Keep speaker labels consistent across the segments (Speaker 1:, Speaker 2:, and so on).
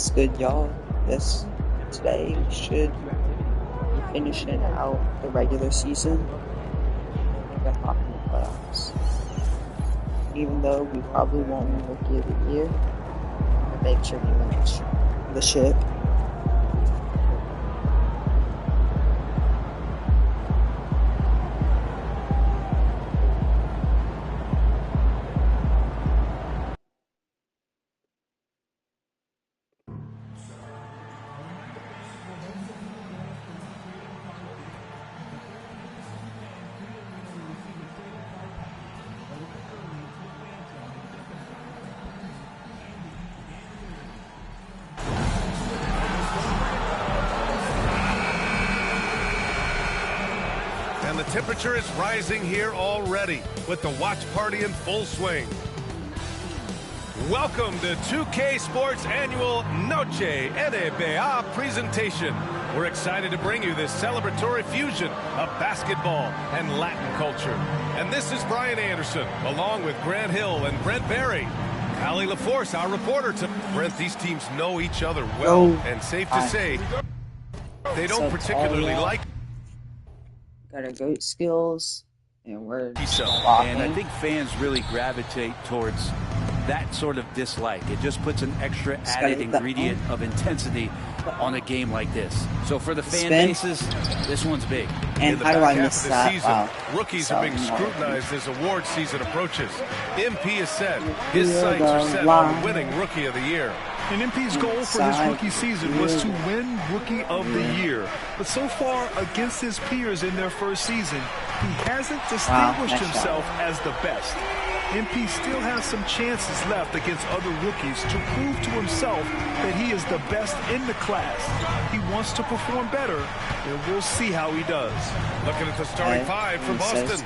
Speaker 1: What's good, y'all? Today we should be finishing out the regular season and then hop in the playoffs. Even though we probably won't win Rookie of the Year, we'll make sure we win the ship.
Speaker 2: And the temperature is rising here already with the watch party in full swing. Welcome to 2K Sports Annual Noche NBA presentation. We're excited to bring you this celebratory fusion of basketball and Latin culture. And this is Brian Anderson, along with Grant Hill and Brent Barry. Allie LaForce, our reporter. Brent, these teams know each other well, and safe to say, they don't particularly like.
Speaker 1: Got our GOAT skills, and we're
Speaker 3: and I think fans really gravitate towards that sort of dislike. It just puts an extra added ingredient of intensity on a game like this. So for the fan bases, this one's big.
Speaker 1: And how do I miss that?
Speaker 2: Season, rookies are being scrutinized as award season approaches. MP has said his sights are set on winning Rookie of the Year.
Speaker 4: And MP's goal for his rookie season was to win Rookie of the Year. But so far, against his peers in their first season, he hasn't distinguished himself as the best. MP still has some chances left against other rookies to prove to himself that he is the best in the class. He wants to perform better, and we'll see how he does.
Speaker 2: Looking at the starting five for Boston.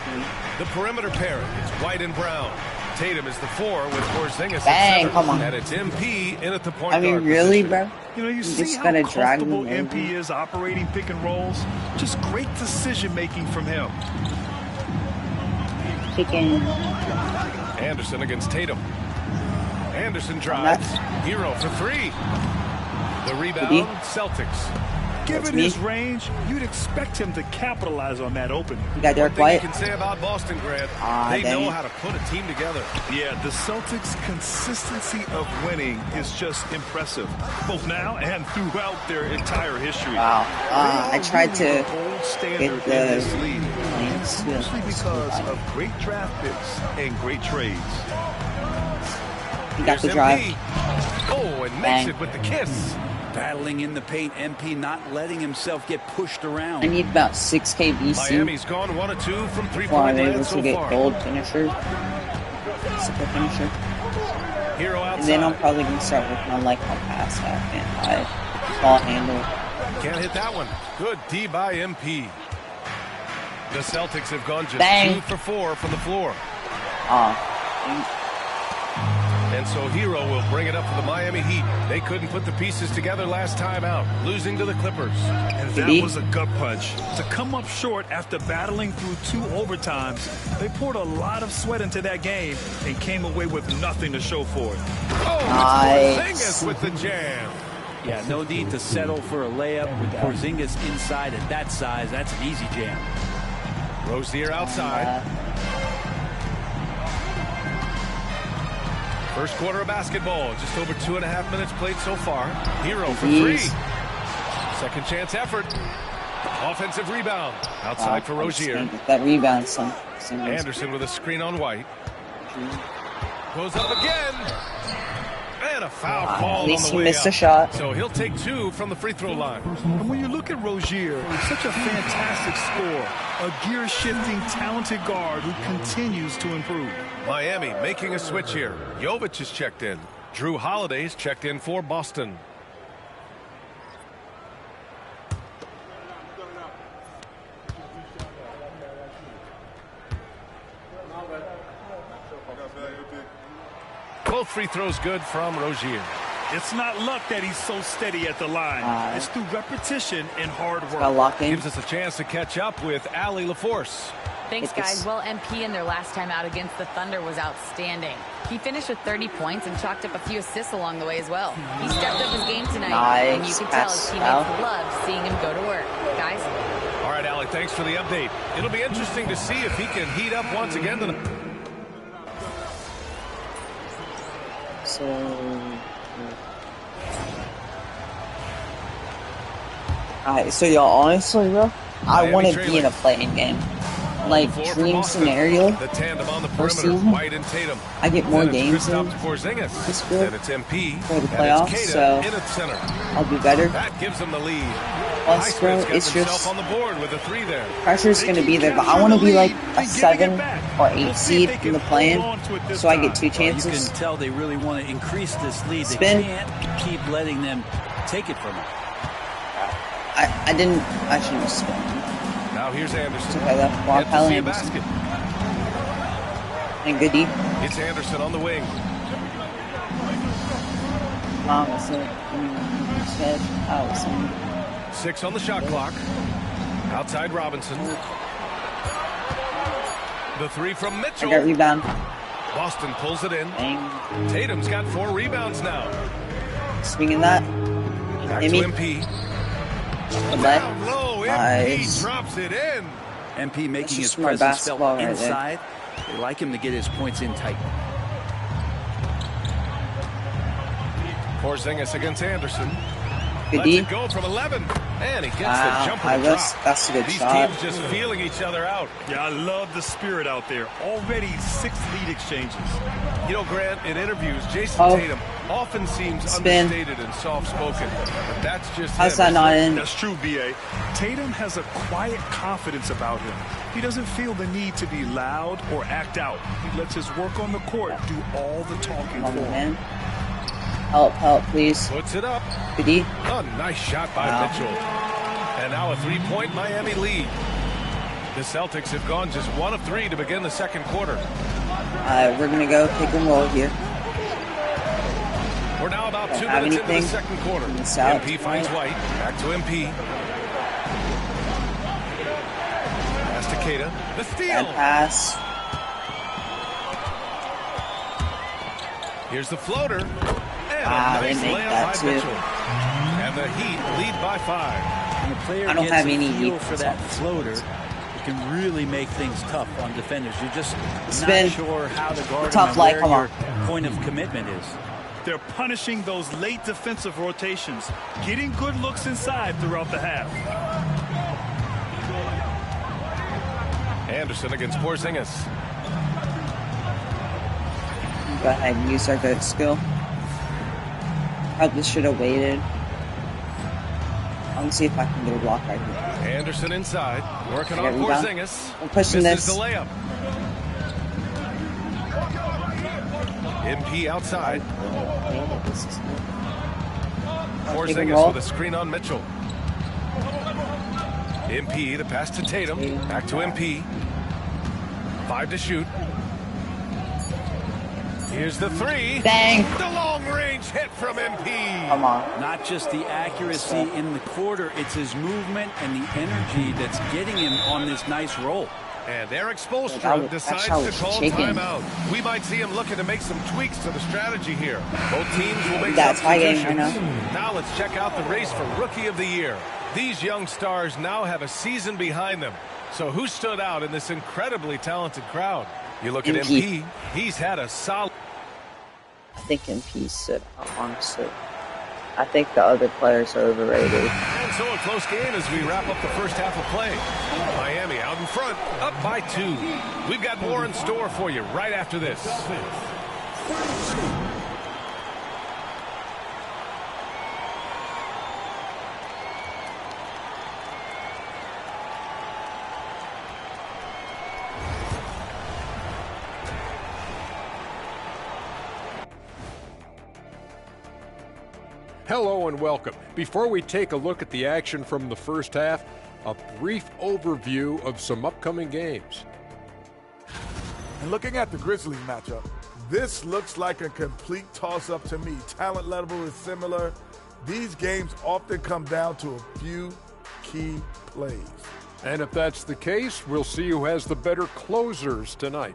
Speaker 2: The perimeter pair, it's White and Brown. Tatum is the 4 with Porzingis at 7.
Speaker 1: Come on.
Speaker 2: And it's MP in at the point guard
Speaker 1: really,
Speaker 2: position.
Speaker 1: bro?
Speaker 4: You know, you see how comfortable MP is operating pick and rolls. Just great decision-making from him.
Speaker 2: Anderson against Tatum. Anderson drives. Hero for 3. The rebound, Celtics.
Speaker 4: Given his range, you'd expect him to capitalize on that opening.
Speaker 1: You got Derek White.
Speaker 2: You can say about Boston, Grant, they know how to put a team together.
Speaker 4: Yeah, the Celtics' consistency of winning is just impressive, both now and throughout their entire history.
Speaker 1: Wow. I tried to
Speaker 4: get
Speaker 1: the
Speaker 4: lead, mostly because of great draft picks and great trades.
Speaker 1: You got the drive.
Speaker 2: Oh, and makes it with the kiss.
Speaker 3: Battling in the paint, MP not letting himself get pushed around.
Speaker 1: I need about 6K BC.
Speaker 2: Miami's gone 1 of 2 from 3-point land so
Speaker 1: get
Speaker 2: far.
Speaker 1: gold finisher. Super finisher.
Speaker 2: Hero outside.
Speaker 1: And then I'm probably going to start working on like my pass half and ball handle.
Speaker 2: Can't hit that one. Good D by MP. The Celtics have gone just 2 for 4 from the floor. And so Hero will bring it up for the Miami Heat. They couldn't put the pieces together last time out, losing to the Clippers.
Speaker 4: And that was a gut punch. To come up short after battling through 2 overtimes, they poured a lot of sweat into that game and came away with nothing to show for it.
Speaker 2: Oh, Porzingis with the jam.
Speaker 3: Yeah, no need to settle for a layup with Porzingis inside at that size. That's an easy jam.
Speaker 2: Rozier outside. First quarter of basketball, just over 2.5 minutes played so far. Hero for 3. Second chance effort. Offensive rebound. Outside for Rozier.
Speaker 1: That rebound,
Speaker 2: Anderson with a screen on White. Goes up again. And a foul call.
Speaker 1: At least
Speaker 2: on the way
Speaker 1: missed
Speaker 2: up.
Speaker 1: a shot.
Speaker 2: So he'll take 2 from the free throw line.
Speaker 4: And when you look at Rozier, he's such a fantastic scorer. A gear-shifting, talented guard who continues to improve.
Speaker 2: Miami making a switch here. Jovic is checked in. Drew Holiday's checked in for Boston. Both free throws good from Rozier.
Speaker 4: It's not luck that he's so steady at the line. It's through repetition and hard work.
Speaker 2: Gives us a chance to catch up with Allie LaForce.
Speaker 5: Thanks, guys. Well, MP in their last time out against the Thunder was outstanding. He finished with 30 points and chalked up a few assists along the way as well. He stepped up his game tonight, and you can tell his teammates loved seeing him go to work. Guys?
Speaker 2: All right, Allie, thanks for the update. It'll be interesting to see if he can heat up once again.
Speaker 1: So... Alright, so y'all, honestly, bro, I want to be in a playing game. Like, dream scenario, first season, I get more games in this field for the playoffs, so I'll be better. Plus, bro, it's just, pressure's going to be there, but I want to be like a 7 or 8 seed in the play-in, so I get 2 chances.
Speaker 3: You can tell they really want to increase this lead.
Speaker 1: Spin.
Speaker 3: They can't keep letting them take it from them.
Speaker 1: I shouldn't spin.
Speaker 2: Now here's Anderson.
Speaker 1: Okay, though. Well, Kelly Anderson. And good D.
Speaker 2: It's Anderson on the wing.
Speaker 1: Oh,
Speaker 2: 6 on the shot clock. Outside Robinson. The 3 from Mitchell.
Speaker 1: I got rebound.
Speaker 2: Boston pulls it in.
Speaker 1: Dang.
Speaker 2: Tatum's got 4 rebounds now.
Speaker 1: Swinging that.
Speaker 2: Back to MP. Down low, MP drops it in.
Speaker 3: MP making his presence felt inside. They like him to get his points in tight.
Speaker 2: Porzingis against Anderson.
Speaker 1: Good
Speaker 2: Lets it go from 11. And he gets the jumper to drop.
Speaker 1: That's a good
Speaker 2: These
Speaker 1: shot.
Speaker 2: teams just feeling each other out.
Speaker 4: Yeah, I love the spirit out there. Already 6 lead exchanges.
Speaker 2: You know, Grant, in interviews, Jason Tatum often seems understated and soft-spoken. But that's just
Speaker 1: how's that not in?
Speaker 4: That's true, B.A. Tatum has a quiet confidence about him. He doesn't feel the need to be loud or act out. He lets his work on the court do all the talking for him.
Speaker 1: Help, please.
Speaker 2: Puts it up.
Speaker 1: Good D.
Speaker 2: A nice shot by Mitchell. And now a 3-point Miami lead. The Celtics have gone just 1 of 3 to begin the second quarter.
Speaker 1: We're going to go pick and roll here.
Speaker 2: We're now about 2 minutes into the second quarter. MP finds White. Back to MP. Pass to Keita. The steal.
Speaker 1: And pass.
Speaker 2: Here's the floater. And a nice layup by Mitchell. And the Heat lead by 5.
Speaker 3: When the player
Speaker 1: I don't
Speaker 3: gets
Speaker 1: have
Speaker 3: a
Speaker 1: any
Speaker 3: feel for that floater, it can really make things tough on defenders. You're just not sure how to guard
Speaker 1: tough
Speaker 3: him and where your point of commitment is.
Speaker 4: They're punishing those late defensive rotations, getting good looks inside throughout the half.
Speaker 2: Anderson against Porzingis.
Speaker 1: Go ahead and use our good skill. Probably should have waited. Let me see if I can get a block right here.
Speaker 2: Anderson inside, working on Porzingis.
Speaker 1: I'm pushing this.
Speaker 2: The layup. MP outside. Porzingis with a screen on Mitchell. MP, the pass to Tatum. Back to MP. 5 to shoot. Here's the 3.
Speaker 1: Bang.
Speaker 2: The long-range hit from MP.
Speaker 1: Come on.
Speaker 3: Not just the accuracy in the quarter, it's his movement and the energy that's getting him on this nice roll.
Speaker 2: And Eric Spoelstra decides to call timeout. We might see him looking to make some tweaks to the strategy here. Both teams will make substitutions. Now let's check out the race for Rookie of the Year. These young stars now have a season behind them. So who stood out in this incredibly talented crowd? You look at MP, he's had a solid...
Speaker 1: I think MP stood out, honestly. I think the other players are overrated.
Speaker 2: And so a close game as we wrap up the first half of play. Miami out in front, up by 2. We've got more in store for you right after this.
Speaker 6: Hello and welcome. Before we take a look at the action from the first half, a brief overview of some upcoming games.
Speaker 7: And looking at the Grizzlies matchup, this looks like a complete toss-up to me. Talent level is similar. These games often come down to a few key plays.
Speaker 6: And if that's the case, we'll see who has the better closers tonight.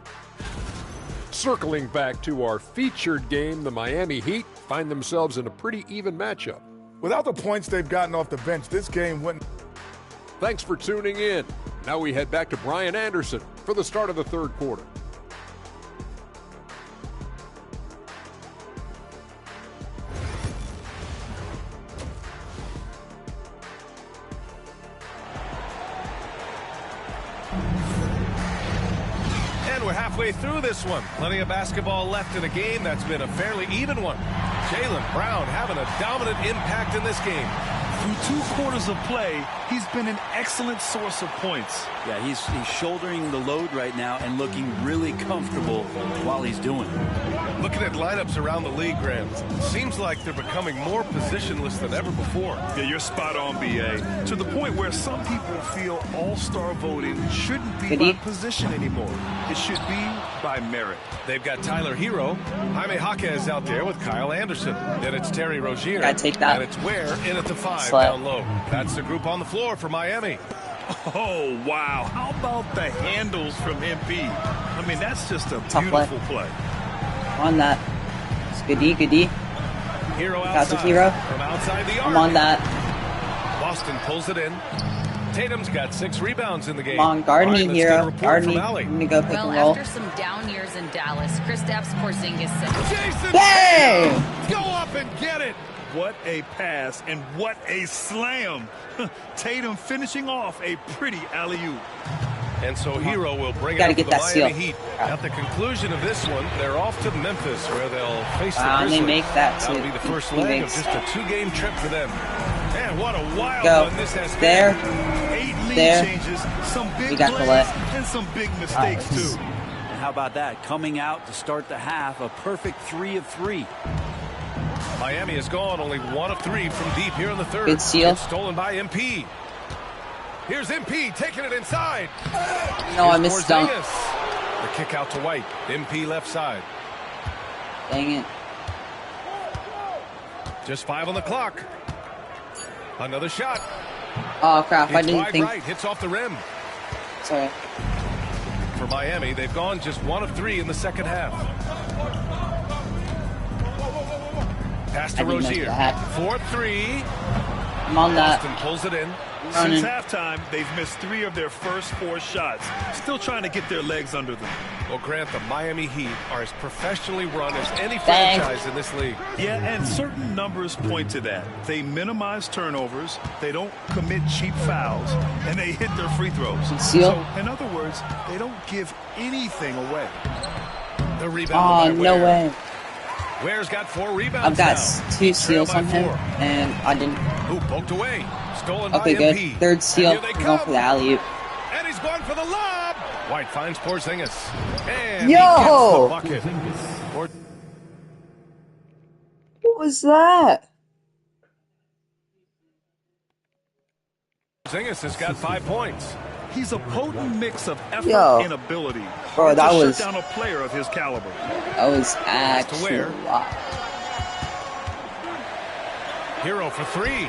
Speaker 6: Circling back to our featured game, the Miami Heat find themselves in a pretty even matchup.
Speaker 7: Without the points they've gotten off the bench, this game wouldn't.
Speaker 6: Thanks for tuning in. Now we head back to Brian Anderson for the start of the third quarter.
Speaker 2: We're halfway through this one. Plenty of basketball left in a game that's been a fairly even one. Jaylen Brown having a dominant impact in this game.
Speaker 4: Through 2 quarters of play, he's been an excellent source of points.
Speaker 3: Yeah, he's shouldering the load right now and looking really comfortable while he's doing it.
Speaker 2: Looking at lineups around the league, Graham, seems like they're becoming more positionless than ever before.
Speaker 4: Yeah, you're spot on, B.A. To the point where some people feel all-star voting shouldn't be by position anymore. It should be by merit.
Speaker 2: They've got Tyler Hero, Jaime Jaquez out there with Kyle Anderson. Then it's Terry Rozier.
Speaker 1: Gotta take that.
Speaker 2: And it's Ware in at the 5
Speaker 1: Slap.
Speaker 2: down low. That's the group on the floor for Miami.
Speaker 4: Oh, wow. How about the handles from MP? I mean, that's just a
Speaker 1: Tough
Speaker 4: beautiful play.
Speaker 1: On that. It's goodie.
Speaker 2: Hero
Speaker 1: Got the
Speaker 2: outside.
Speaker 1: Hero.
Speaker 2: From outside the arc.
Speaker 1: I'm on that.
Speaker 2: Boston pulls it in. Tatum's got 6 rebounds in the game.
Speaker 1: Come on, guard me,
Speaker 2: let's
Speaker 1: Hero.
Speaker 2: get a report
Speaker 1: Guard
Speaker 2: from
Speaker 1: me.
Speaker 2: Allie.
Speaker 1: I'm gonna go pick
Speaker 5: Well,
Speaker 1: and roll.
Speaker 5: after some down years in Dallas, Kristaps Porzingis said,
Speaker 2: Jason
Speaker 1: Hey!
Speaker 2: Tatum, go up and get it.
Speaker 4: What a pass and what a slam. Tatum finishing off a pretty alley-oop.
Speaker 2: And so Hero will bring it
Speaker 1: Gotta
Speaker 2: up
Speaker 1: get
Speaker 2: to the
Speaker 1: that
Speaker 2: Miami
Speaker 1: steal.
Speaker 2: Heat. At the conclusion of this one, they're off to Memphis, where they'll face the
Speaker 1: They
Speaker 2: Grizzlies.
Speaker 1: make that
Speaker 2: That'll
Speaker 1: too.
Speaker 2: be the first
Speaker 1: He
Speaker 2: leg of
Speaker 1: makes-
Speaker 2: just a 2-game trip for them. Man, what a wild
Speaker 1: Go.
Speaker 2: one this has
Speaker 1: There.
Speaker 2: been.
Speaker 4: 8 lead
Speaker 1: There.
Speaker 4: changes, some big
Speaker 1: We got the
Speaker 4: plays,
Speaker 1: left.
Speaker 4: and some big mistakes,
Speaker 1: Nice.
Speaker 4: too.
Speaker 3: And how about that? Coming out to start the half, a perfect 3 of 3.
Speaker 2: Miami has gone only 1 of 3 from deep here in the third.
Speaker 1: Good steal.
Speaker 2: It's stolen by MP. Here's MP taking it inside.
Speaker 1: No, I
Speaker 2: Here's
Speaker 1: missed dunk.
Speaker 2: Porzingis. The kick out to White. MP left side.
Speaker 1: Dang it.
Speaker 2: Just 5 on the clock. Another shot.
Speaker 1: Oh crap! I
Speaker 2: It's
Speaker 1: didn't
Speaker 2: wide
Speaker 1: think.
Speaker 2: right. Hits off the rim.
Speaker 1: Sorry.
Speaker 2: For Miami, they've gone just 1 of 3 in the second half. Pass to
Speaker 1: I didn't make
Speaker 2: Rozier.
Speaker 1: that.
Speaker 2: 4-3.
Speaker 1: I'm on that.
Speaker 2: Boston pulls it in.
Speaker 1: Running.
Speaker 4: Since halftime, they've missed 3 of their first 4 shots. Still trying to get their legs under them.
Speaker 2: Well, Grant, the Miami Heat are as professionally run as any
Speaker 1: Thanks.
Speaker 2: franchise in this league.
Speaker 4: Yeah, and certain numbers point to that. They minimize turnovers, they don't commit cheap fouls, and they hit their free throws.
Speaker 1: Seal.
Speaker 4: So, in other words, they don't give anything away.
Speaker 2: The
Speaker 1: Oh,
Speaker 2: rebound by
Speaker 1: no
Speaker 2: Ware.
Speaker 1: way.
Speaker 2: Ware's got 4 rebounds
Speaker 1: I've got
Speaker 2: now.
Speaker 1: 2
Speaker 2: Trail
Speaker 1: steals
Speaker 2: by
Speaker 1: on him,
Speaker 2: 4.
Speaker 1: and I didn't.
Speaker 2: Ooh, poked away. Stolen
Speaker 1: Okay,
Speaker 2: by
Speaker 1: good.
Speaker 2: MP.
Speaker 1: Third steal.
Speaker 2: And here they
Speaker 1: We're going for
Speaker 2: come.
Speaker 1: the alley-oop.
Speaker 2: And he's going for the lob. White finds Porzingis. And
Speaker 1: Yo!
Speaker 2: he gets the bucket.
Speaker 1: What was that?
Speaker 2: Porzingis has got 5 points.
Speaker 4: He's a potent mix of effort
Speaker 1: Yo.
Speaker 4: and ability.
Speaker 1: Bro,
Speaker 4: Hard
Speaker 1: that
Speaker 4: to
Speaker 1: was-
Speaker 4: shut down a player of his caliber.
Speaker 1: That was actually
Speaker 2: Ware.
Speaker 1: a lot.
Speaker 2: Hero for 3.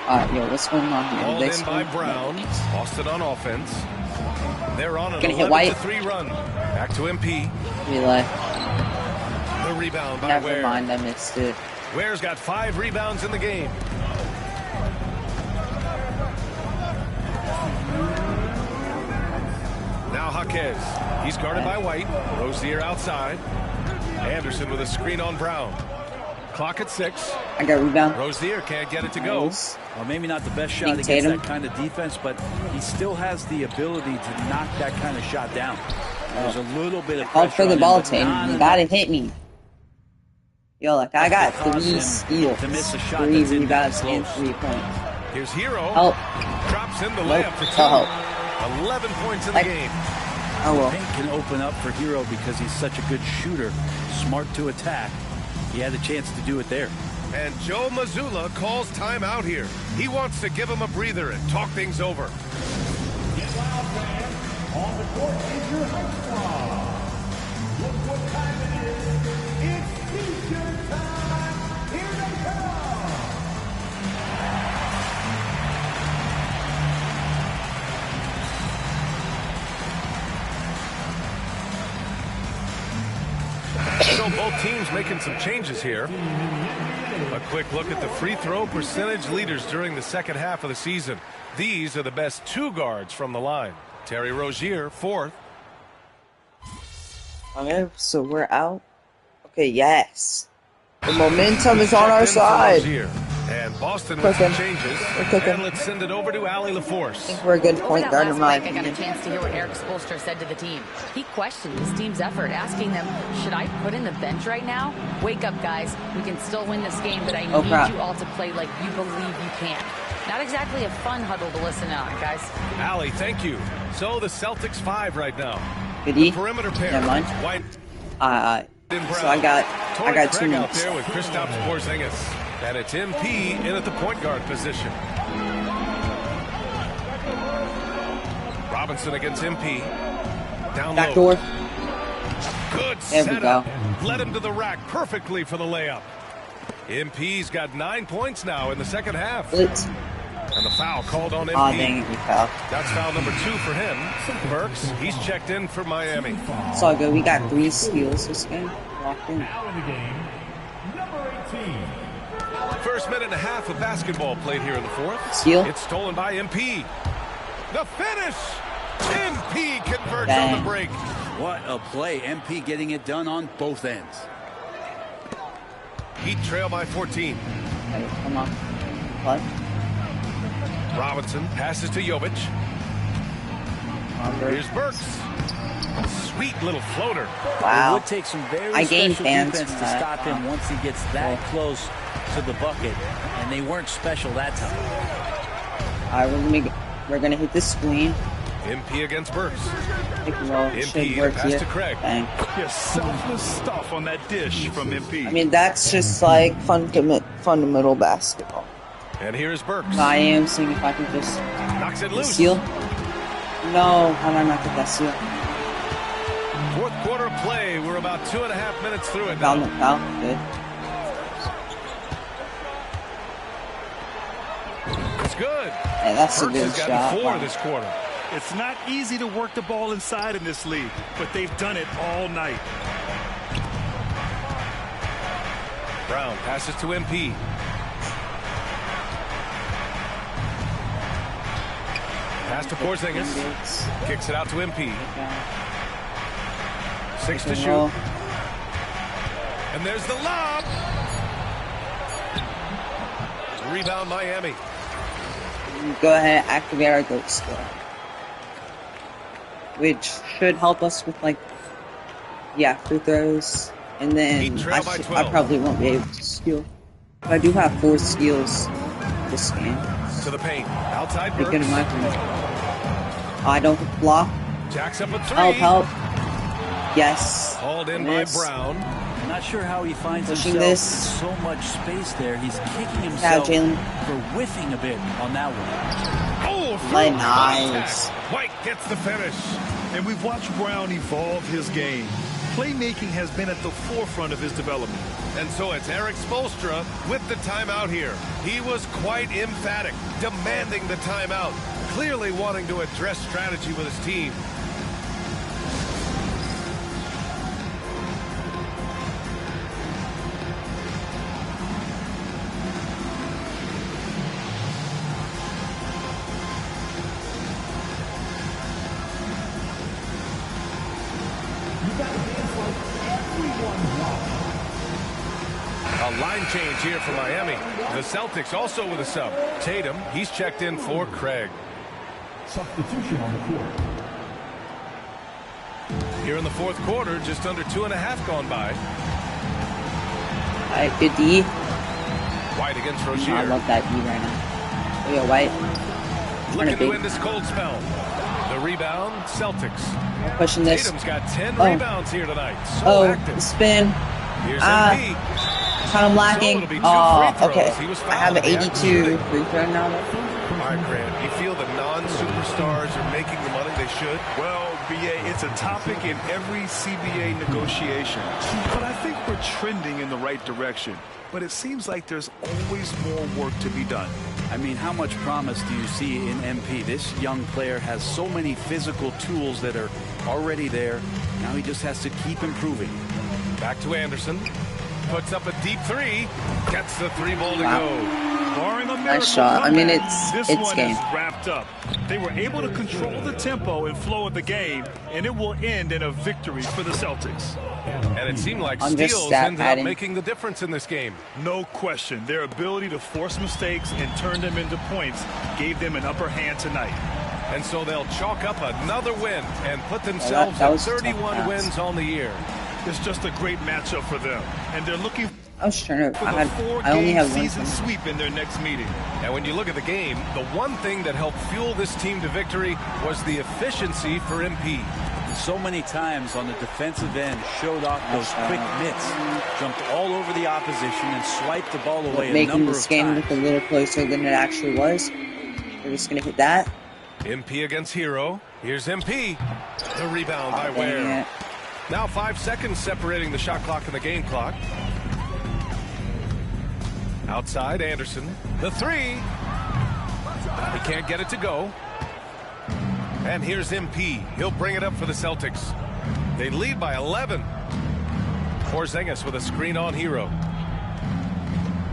Speaker 1: Alright, yo, what's going on here?
Speaker 2: Called
Speaker 1: This
Speaker 2: in by
Speaker 1: one?
Speaker 2: Brown. Boston on offense. They're on an
Speaker 1: Gonna hit White.
Speaker 2: 11-3 run. Back to MP.
Speaker 1: Relay.
Speaker 2: The rebound by
Speaker 1: Never
Speaker 2: Ware.
Speaker 1: mind, I missed it.
Speaker 2: Ware's got 5 rebounds in the game. Now Jaquez. He's guarded by White. Rozier outside. Anderson with a screen on Brown. Clock at 6.
Speaker 1: I got rebound.
Speaker 2: Rozier can't get it to go.
Speaker 1: Nice.
Speaker 3: Well, maybe not the best shot
Speaker 1: Think
Speaker 3: against
Speaker 1: Tatum.
Speaker 3: that kind of defense, but he still has the ability to knock that kind of shot down. There's a little bit of
Speaker 1: Call
Speaker 3: pressure
Speaker 1: for the
Speaker 3: on him,
Speaker 1: ball,
Speaker 3: but
Speaker 1: Tatum.
Speaker 3: not
Speaker 1: You
Speaker 3: enough
Speaker 1: gotta hit me. Yo, like, I got
Speaker 3: to cause
Speaker 1: 3
Speaker 3: him
Speaker 1: steals,
Speaker 3: to miss a shot
Speaker 1: 3
Speaker 3: that's in
Speaker 1: rebounds,
Speaker 3: that
Speaker 1: and
Speaker 3: close.
Speaker 1: 3 points.
Speaker 2: Here's Hero.
Speaker 1: Help.
Speaker 2: Drops in the
Speaker 1: Nope.
Speaker 2: layup for 2.
Speaker 1: Help.
Speaker 2: 11 points in the
Speaker 1: Like-
Speaker 2: game.
Speaker 1: Oh well.
Speaker 3: Paint can open up for Hero because he's such a good shooter, smart to attack. He had a chance to do it there.
Speaker 2: And Joe Mazzulla calls timeout here. He wants to give him a breather and talk things over.
Speaker 8: Get loud, fans. On the court is your host squad. Look what time it is. It's feature time. Here they come.
Speaker 2: Well, both teams making some changes here. A quick look at the free throw percentage leaders during the second half of the season. These are the best 2 guards from the line. Terry Rozier, 4th.
Speaker 1: Okay, so we're out. Okay, yes. The momentum is on our side.
Speaker 2: And Boston with some changes. And let's send it over to Allie LaForce.
Speaker 1: I think we're a good point guard in my opinion.
Speaker 5: I got a chance to hear what Eric Spoelstra said to the team. He questioned his team's effort, asking them, should I put in the bench right now? Wake up, guys. We can still win this game, but I need you all to play like you believe you can. Not exactly a fun huddle to listen on, guys.
Speaker 2: Allie, thank you. So the Celtics 5 right now.
Speaker 1: The
Speaker 2: perimeter pair.
Speaker 1: Never mind.
Speaker 2: White.
Speaker 1: So I got 2 minutes.
Speaker 2: Out there with Kristaps Porzingis. And it's MP in at the point guard position. Robinson against MP. Down
Speaker 1: back
Speaker 2: low.
Speaker 1: door.
Speaker 2: Good
Speaker 1: there
Speaker 2: setup.
Speaker 1: We go.
Speaker 2: Led him to the rack perfectly for the layup. MP's got 9 points now in the second half.
Speaker 1: Blitz.
Speaker 2: And the foul called on MP.
Speaker 1: Oh, dang it, we fouled.
Speaker 2: That's foul number 2 for him. Burks, he's checked in for Miami.
Speaker 1: It's all good. We got 3 steals this game. Locked in.
Speaker 8: Now in the game, number 18.
Speaker 2: First minute and a half of basketball played here in the 4th.
Speaker 1: Steal.
Speaker 2: It's stolen by MP. The finish. MP converts
Speaker 1: Dang.
Speaker 2: on the break.
Speaker 3: What a play. MP getting it done on both ends.
Speaker 2: Heat trail by 14.
Speaker 1: Hey, come on. What?
Speaker 2: Robinson passes to Jovic. Here's Burks. Sweet little floater.
Speaker 1: Wow.
Speaker 3: It would take some very special defense to stop him once he gets that close to the bucket, and they weren't special that time.
Speaker 1: All right, we're gonna hit this screen.
Speaker 2: MP against Burks.
Speaker 1: MP
Speaker 2: pass to Craig.
Speaker 1: Bang.
Speaker 4: Yeah, selfless stuff on that dish from MP.
Speaker 1: I mean, that's just like fundamental basketball.
Speaker 2: And here's Burks.
Speaker 1: I am seeing if I can just
Speaker 2: knocks it loose.
Speaker 1: Steal. No, how did I not get that steal?
Speaker 2: 4th quarter of play. We're about 2.5 minutes through it
Speaker 1: Foul,
Speaker 2: now.
Speaker 1: foul, good.
Speaker 2: It's good.
Speaker 1: Hey, that's
Speaker 2: Burks
Speaker 1: a good
Speaker 2: has gotten
Speaker 1: shot.
Speaker 2: 4 this quarter.
Speaker 4: It's not easy to work the ball inside in this league, but they've done it all night.
Speaker 2: Brown passes to MP. Pass to Porzingis. Kicks it out to MP. 6 to shoot. And there's the lob. Rebound Miami.
Speaker 1: Go ahead and activate our GOAT skill, which should help us with free throws. And then I probably won't be able to steal. But I do have 4 steals this game.
Speaker 2: To the paint. Outside Burks.
Speaker 1: Good in my opinion. I don't block.
Speaker 2: Jacks up a 3.
Speaker 1: Help. Yes.
Speaker 2: Hauled in by Brown.
Speaker 3: I'm not sure how he finds
Speaker 1: pushing
Speaker 3: himself
Speaker 1: this.
Speaker 3: in so much space there. He's kicking himself for whiffing a bit on that one.
Speaker 2: Oh,
Speaker 1: nice.
Speaker 2: White gets the finish.
Speaker 4: And we've watched Brown evolve his game. Playmaking has been at the forefront of his development.
Speaker 2: And so it's Eric Spoelstra with the timeout here. He was quite emphatic, demanding the timeout, clearly wanting to address strategy with his team. A line change here for Miami. The Celtics also with a sub. Tatum, he's checked in for Craig.
Speaker 8: Substitution on the court.
Speaker 2: Here in the 4th quarter, just under 2.5 gone by.
Speaker 1: Alright, good D.
Speaker 2: White against Rozier.
Speaker 1: I love that D right now. Oh, yeah, White.
Speaker 2: Looking to end this cold spell. The rebound, Celtics.
Speaker 1: Pushing this.
Speaker 2: Tatum's got 10 rebounds here tonight. So active.
Speaker 1: The spin.
Speaker 2: Here's MP.
Speaker 1: Kind of lacking. Okay. I have an 82 free throw now.
Speaker 2: All right, Grant. You feel the non-superstars are making the money they should?
Speaker 4: Well, BA, it's a topic in every CBA negotiation. But I think we're trending in the right direction. But it seems like there's always more work to be done.
Speaker 3: I mean, how much promise do you see in MP? This young player has so many physical tools that are already there. Now he just has to keep improving.
Speaker 2: Back to Anderson. Puts up a deep three. Gets the 3-ball to go.
Speaker 4: Barring a miracle
Speaker 1: nice shot. I mean,
Speaker 4: this
Speaker 1: it's
Speaker 4: one
Speaker 1: game.
Speaker 4: is wrapped up. They were able to control the tempo and flow of the game, and it will end in a victory for the Celtics.
Speaker 2: And it seemed like steals ended up making the difference in this game.
Speaker 4: No question. Their ability to force mistakes and turn them into points gave them an upper hand tonight.
Speaker 2: And so they'll chalk up another win and put themselves at 31 wins on the year.
Speaker 4: It's just a great matchup for them, and they're looking
Speaker 1: I was trying to.
Speaker 4: for the
Speaker 1: I only have
Speaker 4: season sweep in their next meeting.
Speaker 2: And when you look at the game, the one thing that helped fuel this team to victory was the efficiency for MP.
Speaker 3: So many times on the defensive end, showed off those quick mitts, jumped all over the opposition and swiped the ball away a
Speaker 1: making
Speaker 3: number
Speaker 1: this
Speaker 3: of
Speaker 1: game
Speaker 3: times.
Speaker 1: look a little closer than it actually was. We're just gonna hit that.
Speaker 2: MP against Hero. Here's MP. The rebound by Ware. Now 5 seconds separating the shot clock and the game clock. Outside, Anderson. The three. He can't get it to go. And here's MP. He'll bring it up for the Celtics. They lead by 11. Porzingis with a screen on Hero.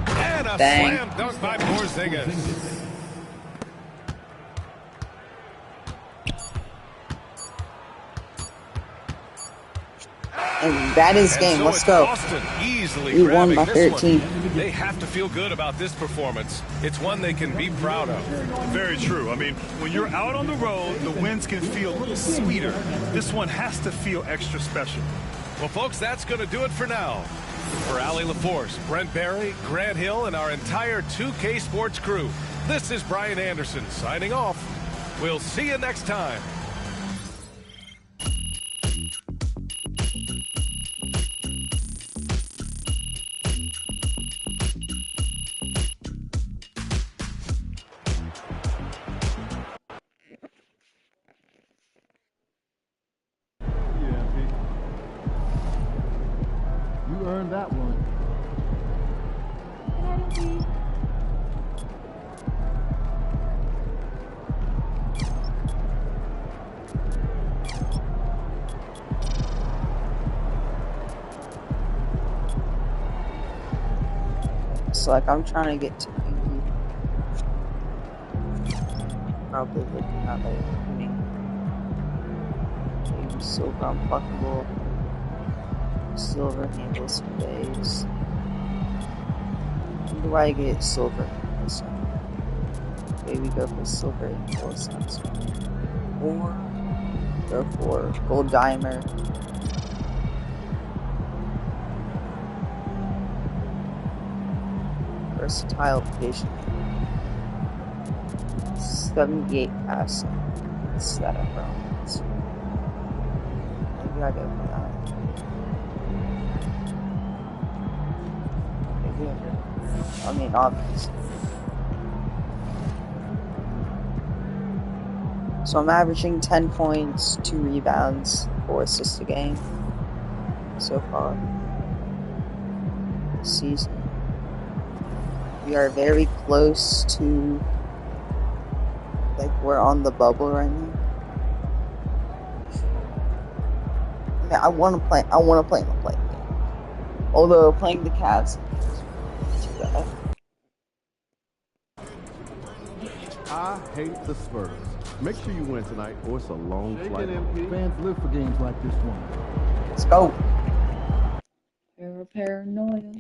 Speaker 2: And a slam dunk by Porzingis.
Speaker 1: And that is game. Let's go. We won by 13.
Speaker 2: They have to feel good about this performance. It's one they can be proud of.
Speaker 4: Very true. I mean, when you're out on the road, the wins can feel a little sweeter. This one has to feel extra special.
Speaker 2: Well, folks, that's going to do it for now. For Allie LaForce, Brent Barry, Grant Hill, and our entire 2K Sports crew, this is Brian Anderson signing off. We'll see you next time.
Speaker 8: You earned that one.
Speaker 1: It's like I'm trying to get to PG. Probably looking at like maybe silver unpluckable. Silver handles base. Why do I get silver? Maybe go for silver handles. Or go for gold dimer. Versatile vision. 78 passing. It's that up wrong. Maybe I go for that. I mean, obviously. So I'm averaging 10 points, 2 rebounds, 4 assists a game so far this season. We are very close to, like, we're on the bubble right now. Yeah, I want to play in the play game. Although playing the Cavs.
Speaker 8: I hate the Spurs. Make sure you win tonight, or it's a long flight. Fans live for games like this one.
Speaker 1: Let's go. Paranoia.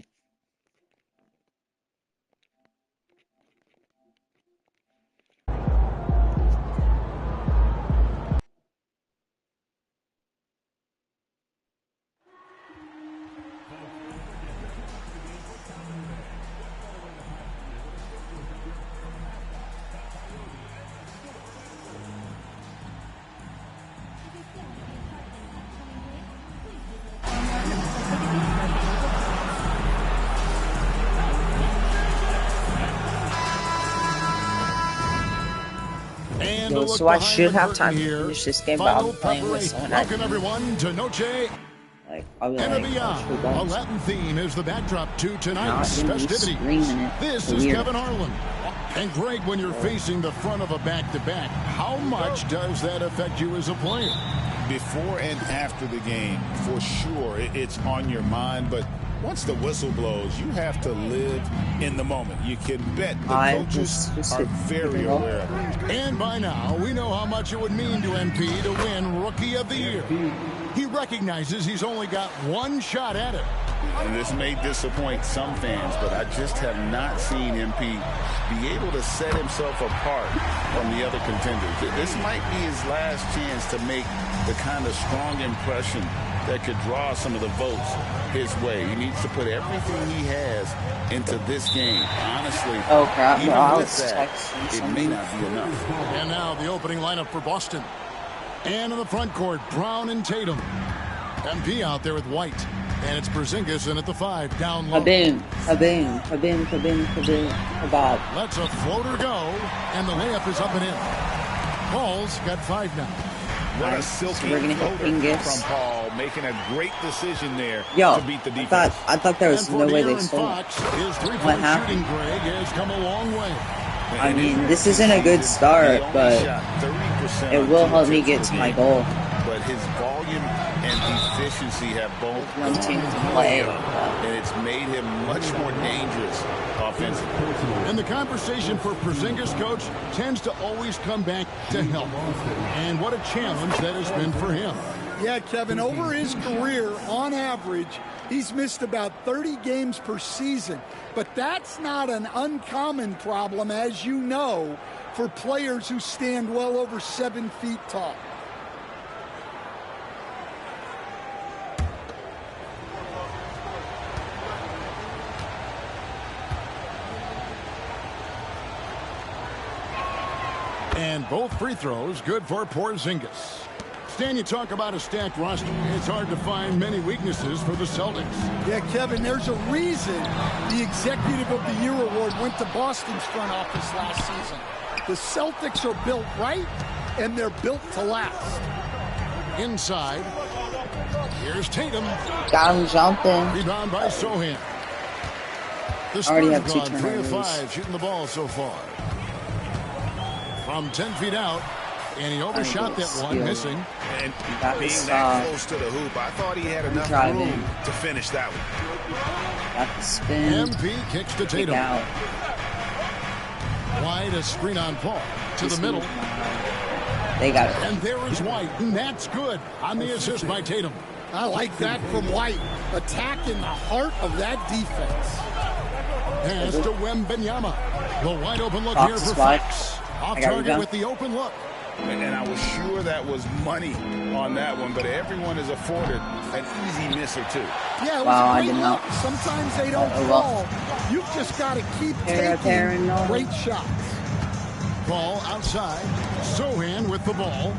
Speaker 1: So I should have time to finish this game, but I'm playing with someone.
Speaker 8: Welcome everyone to Noche.
Speaker 1: Like, I'll be
Speaker 9: And
Speaker 1: like,
Speaker 9: beyond, a Latin theme is the backdrop to tonight's festivity. This is Kevin Harlan. And Greg, when you're facing the front of a back-to-back, how much does that affect you as a player?
Speaker 10: Before and after the game, for sure, it's on your mind. But once the whistle blows, you have to live in the moment. You can bet the coaches are very aware of it.
Speaker 9: And by now, we know how much it would mean to MP to win Rookie of the Year. He recognizes he's only got one shot at it.
Speaker 10: And this may disappoint some fans, but I just have not seen MP be able to set himself apart from the other contenders. This might be his last chance to make the kind of strong impression that could draw some of the votes his way. He needs to put everything he has into this game. Honestly, even with that, it may not be enough.
Speaker 9: And now the opening lineup for Boston. And in the front court, Brown and Tatum. MP out there with White. And it's Porzingis in at the 5, down low.
Speaker 1: Kaboom.
Speaker 9: Lets a floater go, and the layup is up and in. Paul's got 5 now.
Speaker 10: What a silky floater from Paul, making a great decision there to beat the defense.
Speaker 1: I thought there was no way they
Speaker 9: scored. His three-point shooting, Greg, has come a long way.
Speaker 1: I mean, this isn't a good start, but it will help me get to my goal.
Speaker 10: But his volume and efficiency have both
Speaker 1: one team to play,
Speaker 10: and it's made him much more dangerous offensively.
Speaker 9: And the conversation for Porzingis, coach, tends to always come back to help. And what a challenge that has been for him.
Speaker 11: Yeah, Kevin, over his career, on average, he's missed about 30 games per season. But that's not an uncommon problem, as you know, for players who stand well over 7 feet tall.
Speaker 9: And both free throws good for Porzingis. Stan, you talk about a stacked roster. It's hard to find many weaknesses for the Celtics.
Speaker 11: Yeah, Kevin, there's a reason the Executive of the Year award went to Boston's front office last season. The Celtics are built right, and they're built to last.
Speaker 9: Inside, here's Tatum.
Speaker 1: Got him jumping.
Speaker 9: Rebound by Sohan. The
Speaker 1: already have
Speaker 9: Spurs
Speaker 1: 2
Speaker 9: gone 3 of
Speaker 1: turnovers.
Speaker 9: 5 shooting the ball so far. From 10 feet out, and he overshot that one, missing.
Speaker 10: And being that close to the hoop, I thought he had enough room to finish that one.
Speaker 1: Got the spin.
Speaker 9: MP kicks to Tatum. White, a screen on Paul. To the middle.
Speaker 1: They got it.
Speaker 9: And there is White, and that's good on the assist by Tatum.
Speaker 11: I like that from White. Attack in the heart of that defense.
Speaker 9: Pass to Wembanyama. The wide open look here for Fox. Off target with the open look.
Speaker 10: And I was sure that was money on that one, but everyone is afforded an easy miss or two.
Speaker 11: Yeah, it was a great look. Sometimes they don't fall. You've just got to keep taking great shots.
Speaker 9: Ball outside. Sohan with the ball.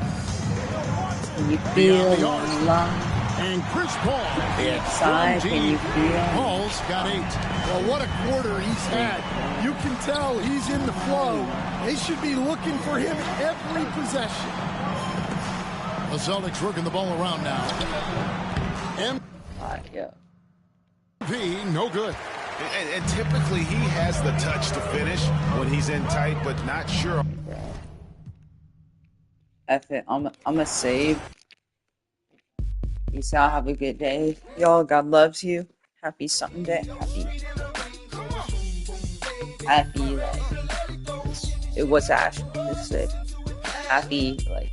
Speaker 1: Can you feel the line?
Speaker 9: And Chris Paul
Speaker 1: inside. Can you feel?
Speaker 9: Paul's got 8.
Speaker 11: Well, what a quarter he's had. You can tell he's in the flow. They should be looking for him every possession.
Speaker 9: The Celtics working the ball around now. MP, no good.
Speaker 10: And typically he has the touch to finish when he's in tight, but not sure.
Speaker 1: F it. I'm a save. Peace out. Have a good day. Y'all, God loves you. Happy Sunday. Happy, like, it was Ash. Happy, like,